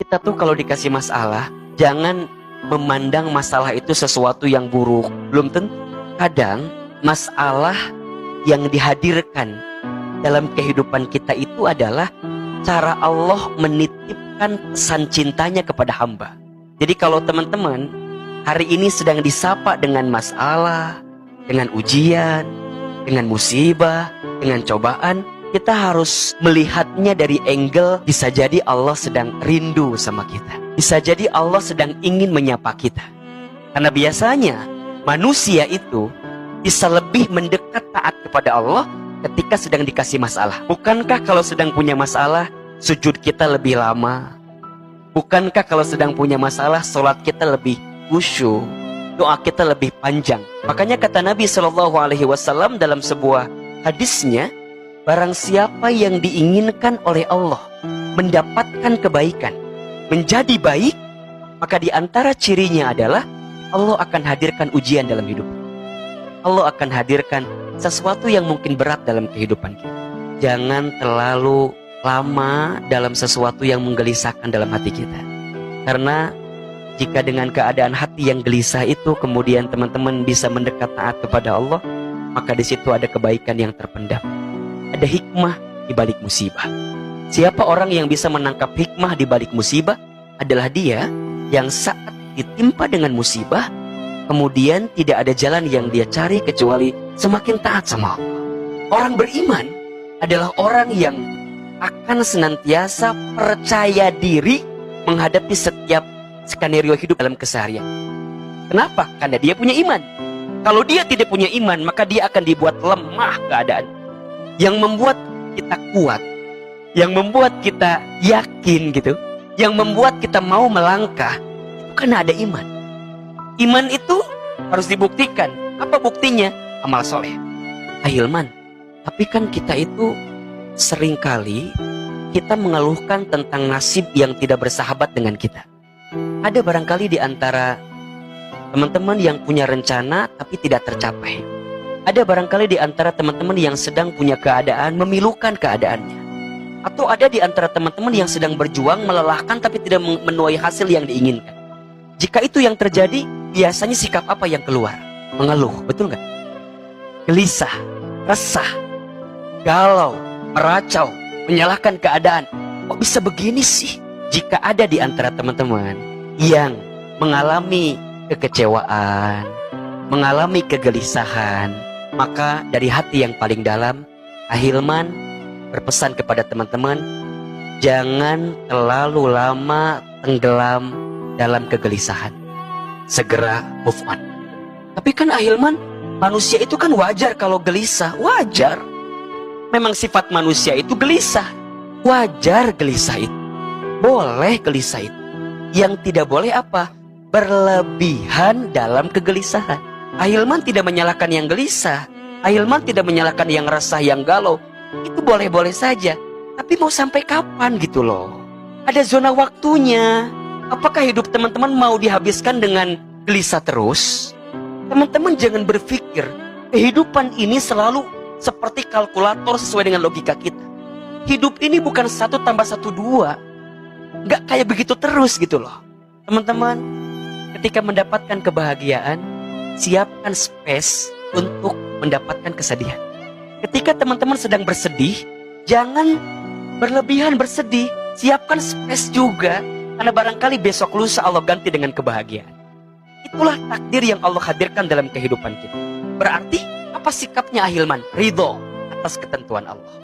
Kita tuh kalau dikasih masalah, jangan memandang masalah itu sesuatu yang buruk. Belum tentu. Kadang masalah yang dihadirkan dalam kehidupan kita itu adalah cara Allah menitipkan pesan cintanya kepada hamba. Jadi kalau teman-teman hari ini sedang disapa dengan masalah, dengan ujian, dengan musibah, dengan cobaan, kita harus melihatnya dari angle bisa jadi Allah sedang rindu sama kita. Bisa jadi Allah sedang ingin menyapa kita. Karena biasanya manusia itu bisa lebih mendekat taat kepada Allah ketika sedang dikasih masalah. Bukankah kalau sedang punya masalah, sujud kita lebih lama? Bukankah kalau sedang punya masalah, sholat kita lebih khusyuk, doa kita lebih panjang? Makanya kata Nabi SAW dalam sebuah hadisnya, barang siapa yang diinginkan oleh Allah mendapatkan kebaikan, menjadi baik, maka di antara cirinya adalah Allah akan hadirkan ujian dalam hidup. Allah akan hadirkan sesuatu yang mungkin berat dalam kehidupan kita. Jangan terlalu lama dalam sesuatu yang menggelisahkan dalam hati kita. Karena jika dengan keadaan hati yang gelisah itu kemudian teman-teman bisa mendekat taat kepada Allah, maka di situ ada kebaikan yang terpendam. Ada hikmah di balik musibah. Siapa orang yang bisa menangkap hikmah di balik musibah adalah dia yang saat ditimpa dengan musibah, kemudian tidak ada jalan yang dia cari kecuali semakin taat sama Allah. Orang beriman adalah orang yang akan senantiasa percaya diri menghadapi setiap skenario hidup dalam keseharian. Kenapa? Karena dia punya iman. Kalau dia tidak punya iman, maka dia akan dibuat lemah keadaan. Yang membuat kita kuat, yang membuat kita yakin gitu, yang membuat kita mau melangkah, itu karena ada iman. Iman itu harus dibuktikan. Apa buktinya? Amal soleh. Ahilman, tapi kan kita itu seringkali kita mengeluhkan tentang nasib yang tidak bersahabat dengan kita. Ada barangkali di antara teman-teman yang punya rencana tapi tidak tercapai. Ada barangkali di antara teman-teman yang sedang punya keadaan memilukan keadaannya. Atau ada di antara teman-teman yang sedang berjuang melelahkan tapi tidak menuai hasil yang diinginkan. Jika itu yang terjadi, biasanya sikap apa yang keluar? Mengeluh, betul nggak? Gelisah, resah, galau, meracau, menyalahkan keadaan. Kok bisa begini sih? Jika ada di antara teman-teman yang mengalami kekecewaan, mengalami kegelisahan, maka dari hati yang paling dalam, Ahilman berpesan kepada teman-teman, jangan terlalu lama tenggelam dalam kegelisahan. Segera move on. Tapi kan Ahilman, manusia itu kan wajar kalau gelisah. Wajar. Memang sifat manusia itu gelisah. Wajar gelisah itu. Boleh gelisah itu. Yang tidak boleh apa? Berlebihan dalam kegelisahan. Ahilman tidak menyalahkan yang gelisah. Ahilman tidak menyalahkan yang resah, yang galau. Itu boleh-boleh saja. Tapi mau sampai kapan gitu loh? Ada zona waktunya. Apakah hidup teman-teman mau dihabiskan dengan gelisah terus? Teman-teman jangan berpikir kehidupan ini selalu seperti kalkulator sesuai dengan logika kita. Hidup ini bukan 1 + 1 2. Nggak kayak begitu terus gitu loh. Teman-teman, ketika mendapatkan kebahagiaan, siapkan space untuk mendapatkan kesedihan. Ketika teman-teman sedang bersedih, jangan berlebihan bersedih. Siapkan space juga. Karena barangkali besok lusa Allah ganti dengan kebahagiaan. Itulah takdir yang Allah hadirkan dalam kehidupan kita. Berarti apa sikapnya Ahilman? Ridho atas ketentuan Allah.